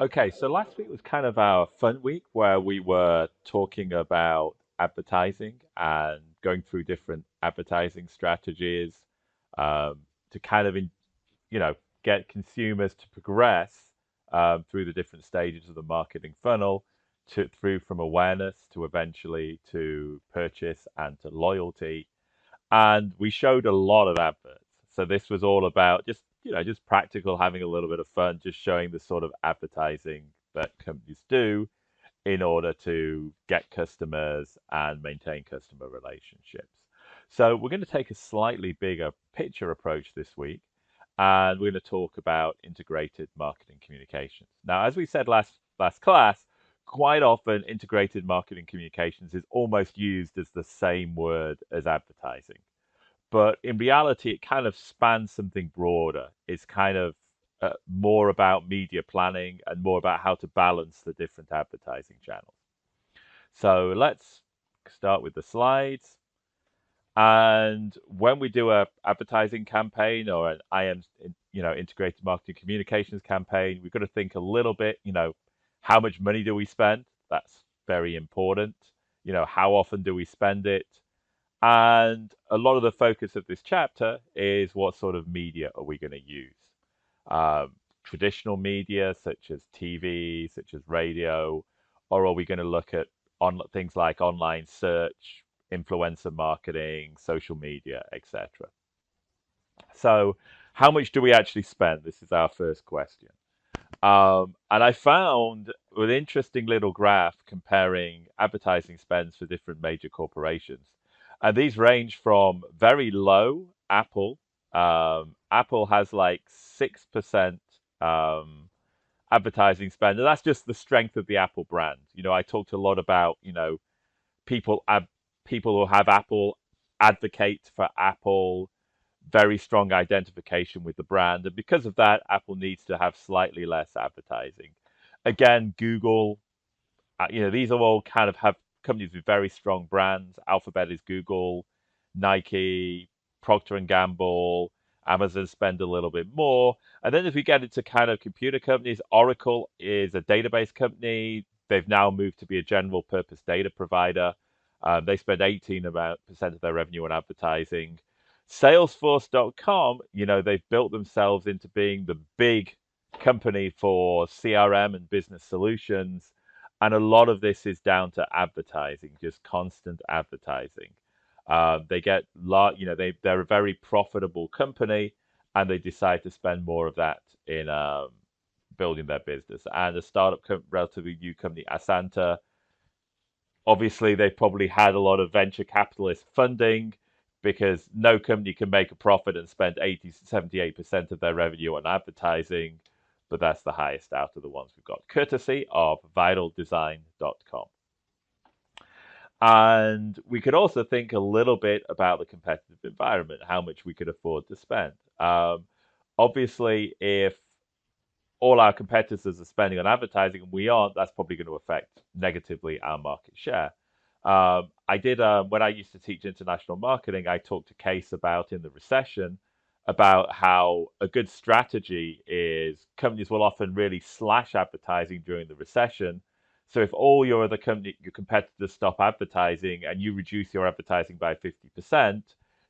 Okay, so last week was kind of our fun week where we were talking about advertising and going through different advertising strategies um, to kind of, get consumers to progress through the different stages of the marketing funnel through from awareness to eventually to purchase and to loyalty. And we showed a lot of adverts. So this was all about just practical, having a little bit of fun, just showing the sort of advertising that companies do in order to get customers and maintain customer relationships. So we're going to take a slightly bigger picture approach this week, and we're going to talk about integrated marketing communications. Now, as we said last class, quite often integrated marketing communications is almost used as the same word as advertising. But in reality, it kind of spans something broader. It's kind of more about media planning and more about how to balance the different advertising channels. So let's start with the slides. And when we do a advertising campaign or an integrated marketing communications campaign, we've got to think a little bit, how much money do we spend? That's very important. How often do we spend it? And a lot of the focus of this chapter is what sort of media are we going to use? Traditional media such as TV, such as radio, or are we going to look at things like online search, influencer marketing, social media, etc. So, how much do we actually spend? This is our first question. And I found an interesting little graph comparing advertising spends for different major corporations. And these range from very low, Apple has like 6% advertising spend. And that's just the strength of the Apple brand. I talked a lot about, people, people who have Apple advocate for Apple, very strong identification with the brand. And because of that, Apple needs to have slightly less advertising. Again, Google, these are all kind of have companies with very strong brands. Alphabet is Google, Nike, Procter and Gamble, Amazon spend a little bit more. And then if we get into kind of computer companies, Oracle is a database company. They've now moved to be a general purpose data provider. They spend 18% of their revenue on advertising. Salesforce.com, they've built themselves into being the big company for CRM and business solutions. And a lot of this is down to advertising, just constant advertising. They get they're a very profitable company, and they decide to spend more of that in building their business. And a relatively new company, Asanta, obviously they probably had a lot of venture capitalist funding because no company can make a profit and spend 78% of their revenue on advertising, but that's the highest out of the ones we've got, courtesy of vitaldesign.com. And we could also think a little bit about the competitive environment, how much we could afford to spend. Obviously, if all our competitors are spending on advertising and we aren't, that's probably going to affect negatively our market share. I did when I used to teach international marketing, I talked to Case about in the recession about how a good strategy is companies will often really slash advertising during the recession. So if all your competitors stop advertising and you reduce your advertising by 50%,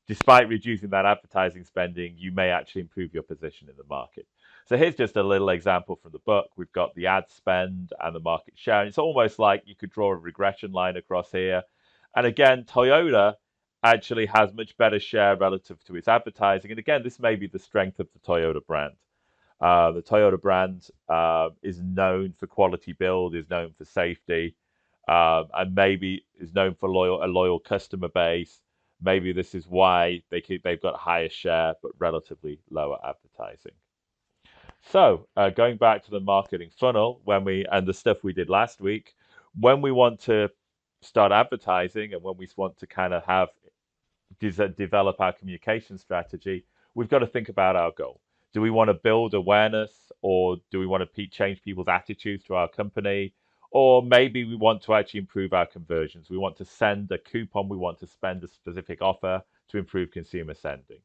despite reducing that advertising spending, you may actually improve your position in the market. So here's just a little example from the book. We've got the ad spend and the market share. And it's almost like you could draw a regression line across here. And again, Toyota actually has much better share relative to its advertising. And again, this may be the strength of the Toyota brand. The Toyota brand is known for quality build, is known for safety, and maybe is known for a loyal customer base. Maybe this is why they've got higher share but relatively lower advertising. So going back to the marketing funnel, and the stuff we did last week, when we want to start advertising and when we want to kind of develop our communication strategy, we've got to think about our goal. Do we want to build awareness, or do we want to change people's attitudes to our company? Or maybe we want to actually improve our conversions. We want to send a coupon. We want to spend a specific offer to improve consumer sending.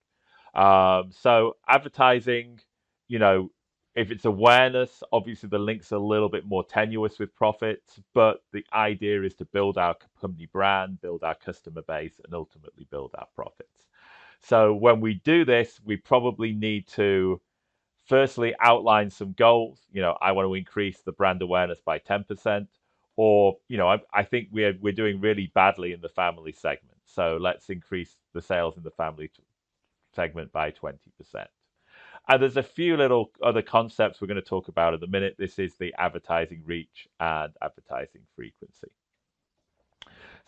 So advertising, you know, If it's awareness, obviously the link's a little bit more tenuous with profits, but the idea is to build our company brand, build our customer base, and ultimately build our profits. So when we do this, we probably need to firstly outline some goals. I want to increase the brand awareness by 10%, or I think we're doing really badly in the family segment, so let's increase the sales in the family segment by 20%. And there's a few little other concepts we're going to talk about in a minute. This is the advertising reach and advertising frequency.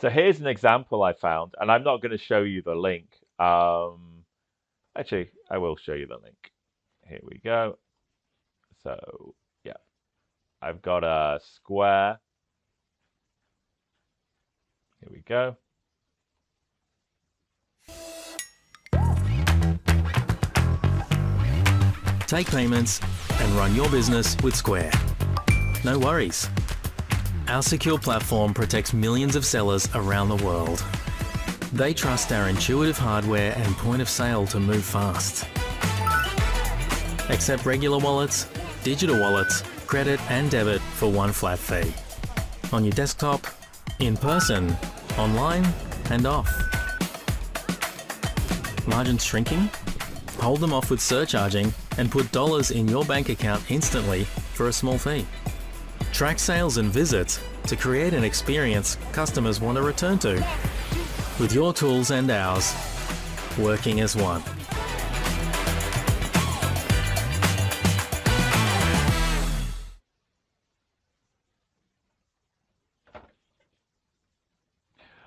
So here's an example I found, and I'm not going to show you the link. Actually, I will show you the link. Here we go. So yeah, I've got a square. Here we go. Take payments and run your business with Square. No worries. Our secure platform protects millions of sellers around the world. They trust our intuitive hardware and point of sale to move fast. Accept regular wallets, digital wallets, credit and debit for one flat fee. On your desktop, in person, online and off. Margins shrinking? Hold them off with surcharging and put dollars in your bank account instantly for a small fee. Track sales and visits to create an experience customers want to return to. With your tools and ours, working as one.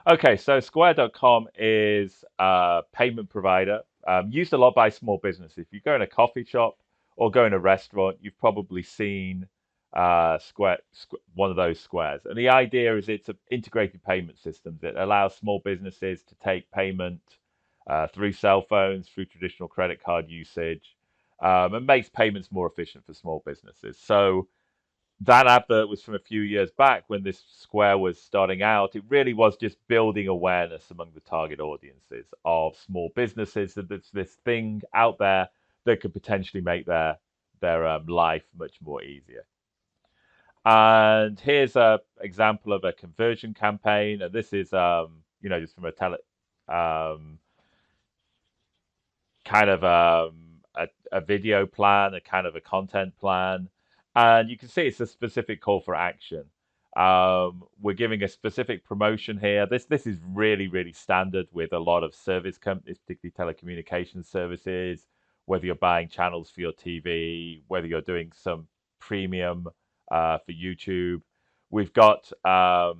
Okay, so Square.com is a payment provider used a lot by small businesses. If you go in a coffee shop or go in a restaurant, you've probably seen one of those squares. And the idea is it's an integrated payment system that allows small businesses to take payment through cell phones, through traditional credit card usage, and makes payments more efficient for small businesses. So that advert was from a few years back when this Square was starting out. It really was just building awareness among the target audiences of small businesses that there's this thing out there that could potentially make their life much more easier. And here's a example of a conversion campaign, and this is just from kind of a video plan, a kind of a content plan. And you can see it's a specific call for action. We're giving a specific promotion here. This is really, really standard with a lot of service companies, particularly telecommunications services, whether you're buying channels for your TV, whether you're doing some premium for YouTube. We've got an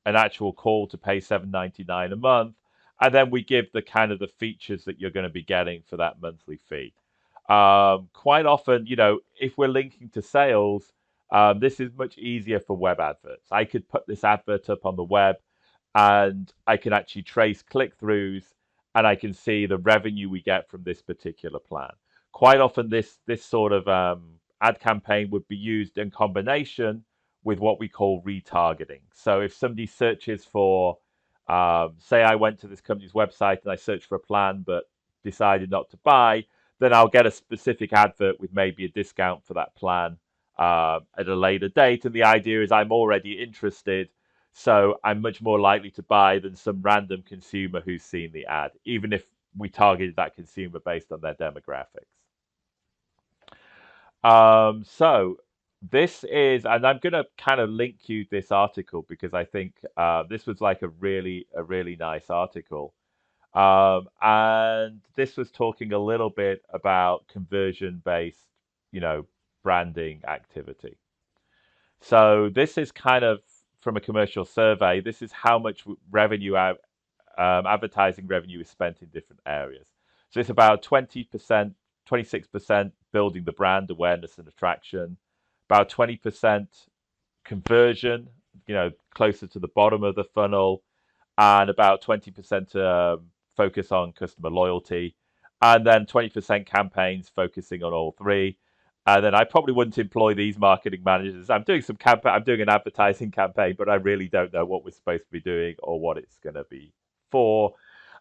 actual call to pay $7.99 a month, and then we give the kind of the features that you're going to be getting for that monthly fee. Quite often, if we're linking to sales, this is much easier for web adverts. I could put this advert up on the web and I can actually trace click-throughs and I can see the revenue we get from this particular plan. Quite often, this sort of ad campaign would be used in combination with what we call retargeting. So if somebody searches for, say I went to this company's website and I searched for a plan but decided not to buy, then I'll get a specific advert with maybe a discount for that plan at a later date. And the idea is I'm already interested, so I'm much more likely to buy than some random consumer who's seen the ad, even if we targeted that consumer based on their demographics. So this is, and I'm going to kind of link you this article because I think this was like a really nice article. And this was talking a little bit about conversion-based, branding activity. So this is kind of from a commercial survey. This is how much revenue advertising revenue is spent in different areas. So it's about 20%, 26% building the brand awareness and attraction, about 20% conversion, closer to the bottom of the funnel, and about 20% focus on customer loyalty, and then 20% campaigns focusing on all three. And then I probably wouldn't employ these marketing managers. I'm doing I'm doing an advertising campaign, but I really don't know what we're supposed to be doing or what it's going to be for.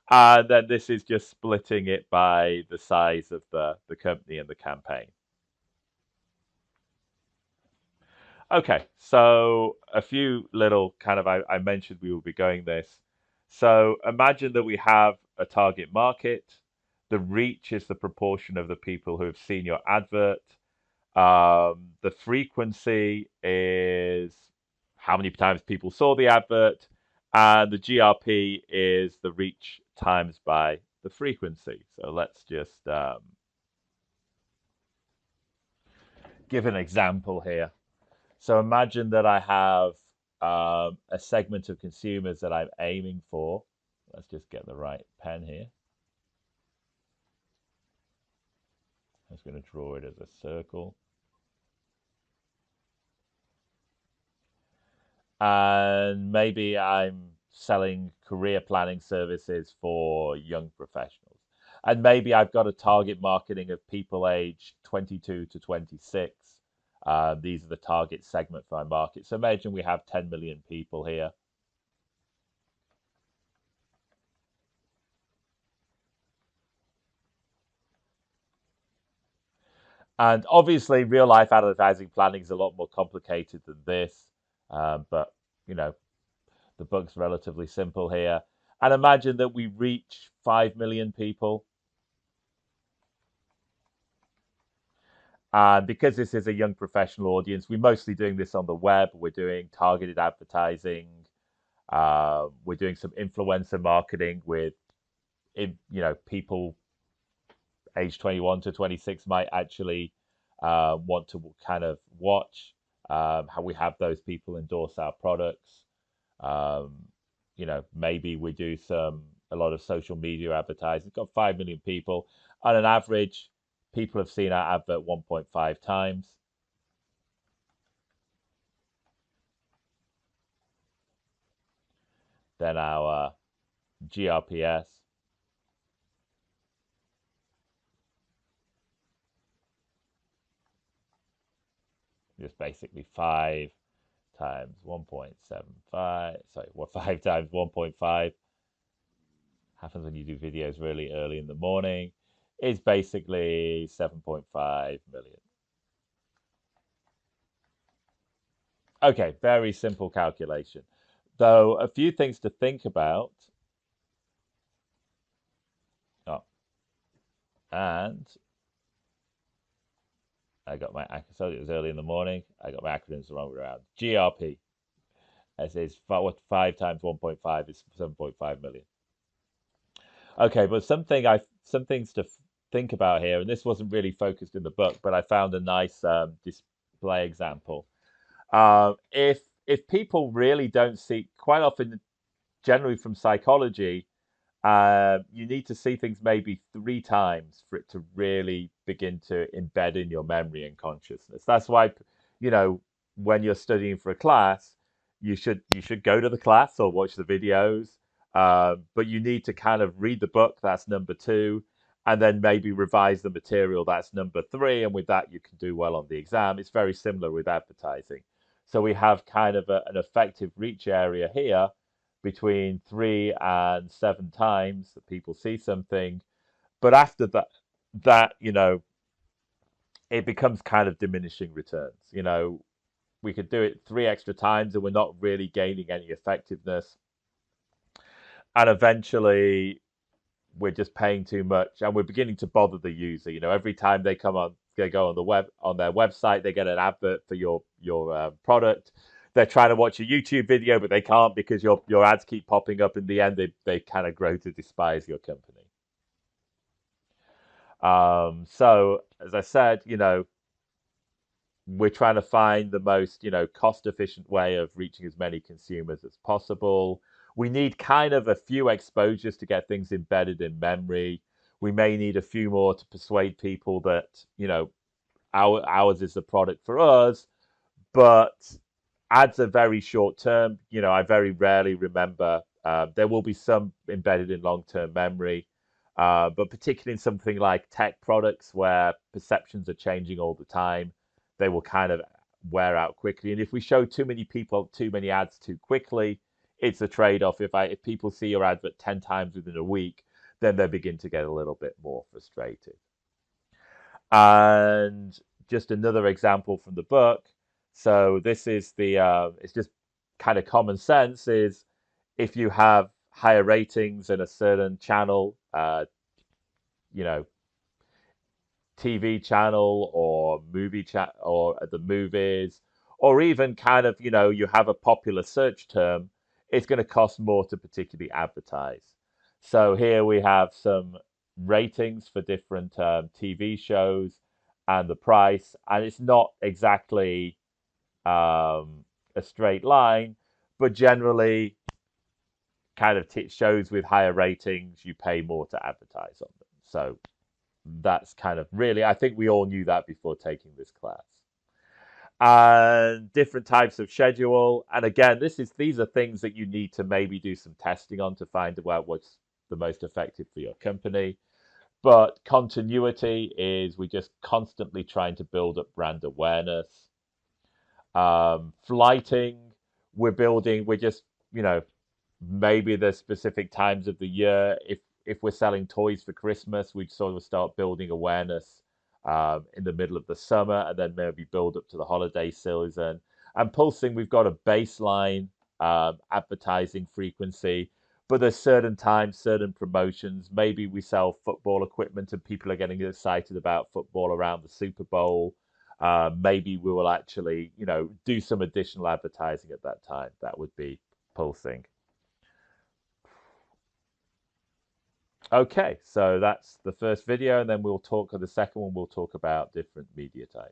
And then this is just splitting it by the size of the company and the campaign. Okay, so a few little kind of, I mentioned we will be going this. So imagine that we have a target market. The reach is the proportion of the people who have seen your advert. The frequency is how many times people saw the advert, and the GRP is the reach times by the frequency. So let's just give an example here. So imagine that I have a segment of consumers that I'm aiming for. Let's just get the right pen here. I'm just going to draw it as a circle. And maybe I'm selling career planning services for young professionals. And maybe I've got a target marketing of people aged 22 to 26. These are the target segment for my market. So imagine we have 10 million people here. And obviously, real life advertising planning is a lot more complicated than this. But, you know, the book's relatively simple here. And imagine that we reach 5 million people. And because this is a young professional audience, we're mostly doing this on the web. We're doing targeted advertising. We're doing some influencer marketing with, people age 21 to 26 might actually want to kind of watch how we have those people endorse our products. Um, maybe we do a lot of social media advertising. We've got 5 million people. On an average, people have seen our advert 1.5 times. Then our GRPS is basically 5 times 1.75. Sorry, well, 5 times 1.5 happens when you do videos really early in the morning. Is basically 7.5 million. Okay, very simple calculation. Though a few things to think about. Oh, and so it was early in the morning. I got my acronyms the wrong way around. GRP, as is 5 times 1.5 is 7.5 million. Okay, but some things to think about here, and this wasn't really focused in the book, but I found a nice display example. If people really don't see, quite often, generally from psychology, you need to see things maybe 3 times for it to really begin to embed in your memory and consciousness. That's why, when you're studying for a class, you should go to the class or watch the videos, but you need to kind of read the book. That's number two, and then maybe revise the material. That's number three, and with that, you can do well on the exam. It's very similar with advertising. So we have kind of an effective reach area here between 3 and 7 times that people see something. But after that, it becomes kind of diminishing returns. We could do it 3 extra times and we're not really gaining any effectiveness. And eventually we're just paying too much and we're beginning to bother the user. Every time they go on the web, on their website, they get an advert for your product. They're trying to watch a YouTube video, but they can't because your ads keep popping up. In the end, they kind of grow to despise your company. So as I said, we're trying to find the most, cost efficient way of reaching as many consumers as possible. We need kind of a few exposures to get things embedded in memory. We may need a few more to persuade people that, ours is the product for us, but ads are very short term. I very rarely remember. There will be some embedded in long term memory, but particularly in something like tech products where perceptions are changing all the time, they will kind of wear out quickly. And if we show too many people too many ads too quickly, it's a trade off. If people see your advert 10 times within a week, then they begin to get a little bit more frustrated. And just another example from the book. So this is the it's just kind of common sense is if you have higher ratings in a certain channel, you know, TV channel or movie chat or at the movies, or even kind of, you have a popular search term, it's going to cost more to particularly advertise. So here we have some ratings for different TV shows and the price, and it's not exactly a straight line, but generally, kind of shows with higher ratings, you pay more to advertise on them. So that's kind of really, I think we all knew that before taking this class. And different types of schedule. And again, these are things that you need to maybe do some testing on to find out what's the most effective for your company. But continuity is we're just constantly trying to build up brand awareness. Flighting, we're just, maybe there's specific times of the year. If we're selling toys for Christmas, we'd sort of start building awareness in the middle of the summer, and then maybe build up to the holiday season. And pulsing, we've got a baseline advertising frequency, but there's certain times, certain promotions. Maybe we sell football equipment, and people are getting excited about football around the Super Bowl. Maybe we will actually, do some additional advertising at that time. That would be pulsing. Okay, so that's the first video, and then we'll talk on the second one, we'll talk about different media types.